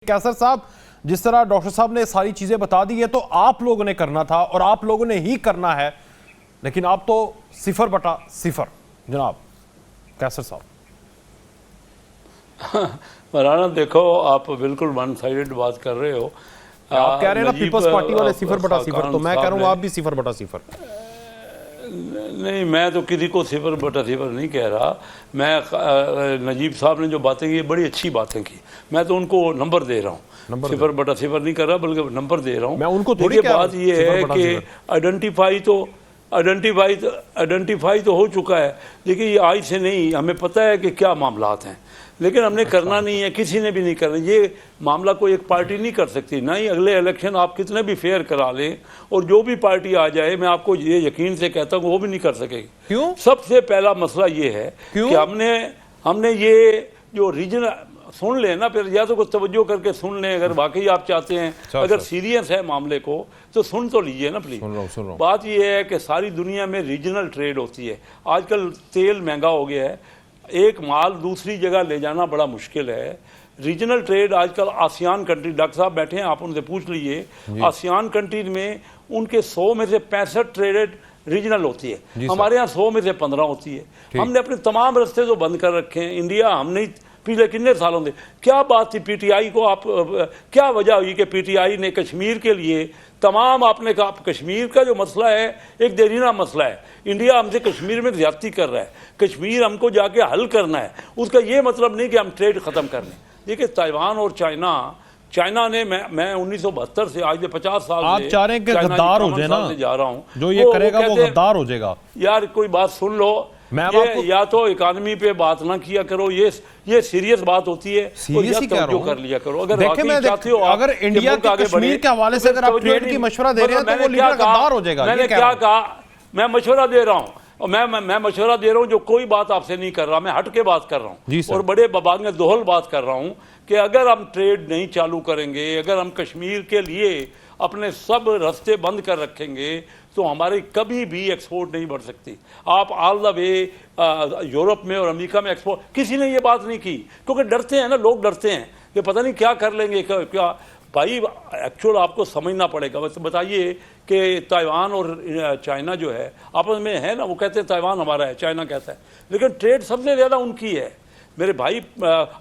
कैसर साहब, जिस तरह डॉक्टर साहब ने सारी चीजें बता दी है तो आप लोगों ने करना था और आप लोगों ने ही करना है, लेकिन आप तो 0/0 जनाब कैसर साहब। मौलाना देखो, आप बिल्कुल वन साइडेड बात कर रहे हो। आप कह रहे हैं ना पीपल्स पार्टी वाले 0/0, तो मैं कह रहा हूं आप भी 0/0। नहीं, मैं तो किसी को 0/0 नहीं कह रहा। मैं नजीब साहब ने जो बातें की बड़ी अच्छी बातें की, मैं तो उनको नंबर दे रहा हूँ। 0/0 नहीं कर रहा बल्कि नंबर दे रहा हूँ। मैं उनको देखिए, बात ये है कि आइडेंटिफाई तो हो चुका है। देखिए, ये आज से नहीं, हमें पता है कि क्या मामलात हैं, लेकिन हमने करना नहीं है, किसी ने भी नहीं करना। ये मामला कोई एक पार्टी नहीं कर सकती, ना ही अगले इलेक्शन आप कितने भी फेयर करा लें और जो भी पार्टी आ जाए, मैं आपको ये यकीन से कहता हूँ वो भी नहीं कर सकेगी। क्यों? सबसे पहला मसला ये है कि हमने ये जो रीजनल सुन लें ना, फिर या तो कुछ तवज्जो करके सुन लें, अगर वाकई आप चाहते हैं, अगर सीरियस है मामले को तो सुन तो लीजिए ना प्लीज। सुन रहा हूं। बात यह है कि सारी दुनिया में रीजनल ट्रेड होती है। आजकल तेल महंगा हो गया है, एक माल दूसरी जगह ले जाना बड़ा मुश्किल है। रीजनल ट्रेड आजकल आसियान कंट्री, डॉक्टर साहब बैठे हैं, आप उनसे पूछ लीजिए, आसियान कंट्रीज में उनके 100 में से 65 ट्रेडेड रीजनल होती है, हमारे यहाँ 100 में से 15 होती है। हमने अपने तमाम रास्ते तो बंद कर रखे हैं। इंडिया हमने पिछले कितने सालों से, क्या बात थी पीटीआई को, आप क्या वजह हुई कि पीटीआई ने कश्मीर के लिए तमाम, आपने कहा कश्मीर का जो मसला है एक देरीना मसला है, इंडिया हमसे कश्मीर में ज्यादती कर रहा है, कश्मीर हमको जाके हल करना है। उसका ये मतलब नहीं कि हम ट्रेड खत्म कर लें। देखिए, ताइवान और चाइना ने, मैं 1972 से आज 50 साल आप चाह रहे हैं कि गद्दार हो जाए ना, जा रहा हूँ, जो ये करेगा वो गद्दार हो जाएगा। यार कोई बात सुन लो, या तो इकानमी पे बात ना किया करो, ये सीरियस बात होती है, सीरियस ही कह रहा हूं। कर लिया करो। अगर देखिए, मैं चाहते हो अगर इंडिया के कश्मीर के हवाले से अगर आप ट्रेड की मशवरा दे रहे हैं तो वो लीडर गद्दार हो जाएगा। मैंने क्या कहा? मैं मशवरा दे रहा हूँ, और मैं मशवरा दे रहा हूँ जो कोई बात आपसे नहीं कर रहा, मैं हट के बात कर रहा हूँ और बड़े बबांगे दोहल बात कर रहा हूँ कि अगर हम ट्रेड नहीं चालू करेंगे, अगर हम कश्मीर के लिए अपने सब रास्ते बंद कर रखेंगे तो हमारी कभी भी एक्सपोर्ट नहीं बढ़ सकती। आप ऑल द वे यूरोप में और अमेरिका में एक्सपोर्ट, किसी ने ये बात नहीं की, क्योंकि डरते हैं ना, लोग डरते हैं कि पता नहीं क्या कर लेंगे। क्या भाई, एक्चुअल आपको समझना पड़ेगा। वैसे बताइए कि ताइवान और चाइना जो है आपस में है ना, वो कहते हैं ताइवान हमारा है, चाइना कहता है, लेकिन ट्रेड सबसे ज़्यादा उनकी है। मेरे भाई,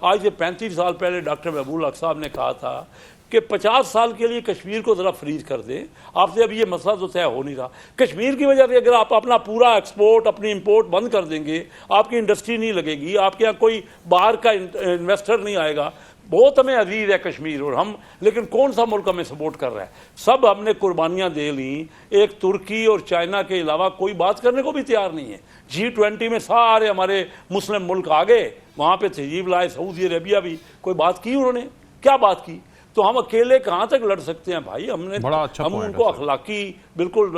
आज से 35 साल पहले डॉक्टर महबूब हक साहब ने कहा था कि 50 साल के लिए कश्मीर को ज़रा फ्रीज कर दें। आपसे अभी ये मसला तो तय हो नहीं रहा। कश्मीर की वजह से अगर आप अपना पूरा एक्सपोर्ट, अपनी इंपोर्ट बंद कर देंगे, आपकी इंडस्ट्री नहीं लगेगी, आपके यहाँ कोई बाहर का इन्वेस्टर नहीं आएगा। बहुत हमें अजीज है कश्मीर और हम, लेकिन कौन सा मुल्क हमें सपोर्ट कर रहा है? सब हमने कुर्बानियाँ दे ली। एक तुर्की और चाइना के अलावा कोई बात करने को भी तैयार नहीं है। G20 में सारे हमारे मुस्लिम मुल्क आ गए, वहाँ पे तशरीफ लाए, सऊदी अरेबिया भी, कोई बात की उन्होंने? क्या बात की? तो हम अकेले कहाँ तक लड़ सकते हैं भाई? हम उनको अखलाकी बिल्कुल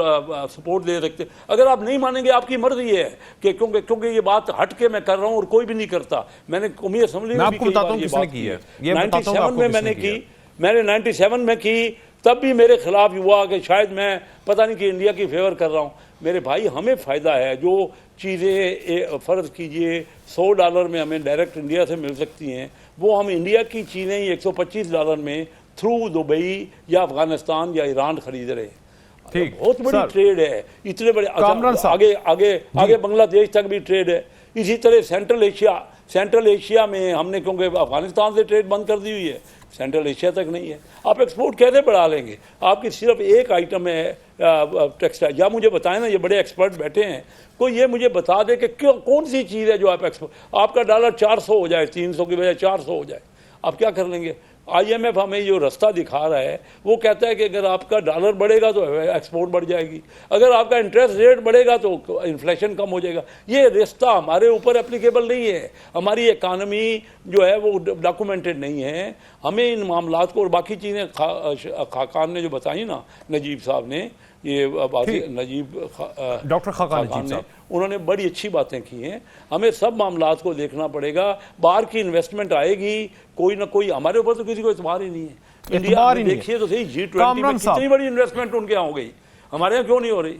सपोर्ट दे सकते। अगर आप नहीं मानेंगे, आपकी मर्जी है कि क्योंकि ये बात हट के मैं कर रहा हूँ और कोई भी नहीं करता। मैंने कौमी असम्बली में भी कई बार ये बात की है, 97 में मैंने की, मैंने 97 में की, तब भी मेरे खिलाफ हुआ कि शायद मैं पता नहीं कि इंडिया की फेवर कर रहा हूँ। मेरे भाई, हमें फ़ायदा है जो चीज़ें फ़र्ज़ कीजिए $100 में हमें डायरेक्ट इंडिया से मिल सकती हैं, वो हम इंडिया की चीज़ें ही $125 में थ्रू दुबई या अफगानिस्तान या ईरान खरीद रहे हैं। बहुत बड़ी ट्रेड है, इतने बड़े। आगे बांग्लादेश तक भी ट्रेड है। इसी तरह सेंट्रल एशिया में हमने, क्योंकि अफगानिस्तान से ट्रेड बंद कर दी हुई है, सेंट्रल एशिया तक नहीं है। आप एक्सपोर्ट कैसे बढ़ा लेंगे? आपकी सिर्फ एक आइटम है टेक्सटाइल। या मुझे बताएं ना, ये बड़े एक्सपर्ट बैठे हैं, कोई ये मुझे बता दे कि क्यों, कौन सी चीज़ है जो आप एक्सपोर्ट, आपका डॉलर 400 हो जाए, 300 की बजाय 400 हो जाए, आप क्या कर लेंगे? IMF हमें जो रास्ता दिखा रहा है, वो कहता है कि अगर आपका डॉलर बढ़ेगा तो एक्सपोर्ट बढ़ जाएगी, अगर आपका इंटरेस्ट रेट बढ़ेगा तो इन्फ्लेशन कम हो जाएगा। ये रास्ता हमारे ऊपर एप्लीकेबल नहीं है। हमारी इकानमी जो है वो डॉक्यूमेंटेड नहीं है। हमें इन मामलात को, और बाकी चीज़ें खाकान ने जो बताई ना, नजीब साहब ने, ये बात डॉक्टर खाकान ने, उन्होंने बड़ी अच्छी बातें की हैं। हमें सब मामलात को देखना पड़ेगा। बाहर की इन्वेस्टमेंट आएगी, कोई ना कोई, हमारे ऊपर तो किसी को इतबार ही नहीं है। इंडिया देखिए तो सही, G20 में कितनी बड़ी इन्वेस्टमेंट उनके यहाँ हो गई, हमारे यहाँ क्यों नहीं हो रही?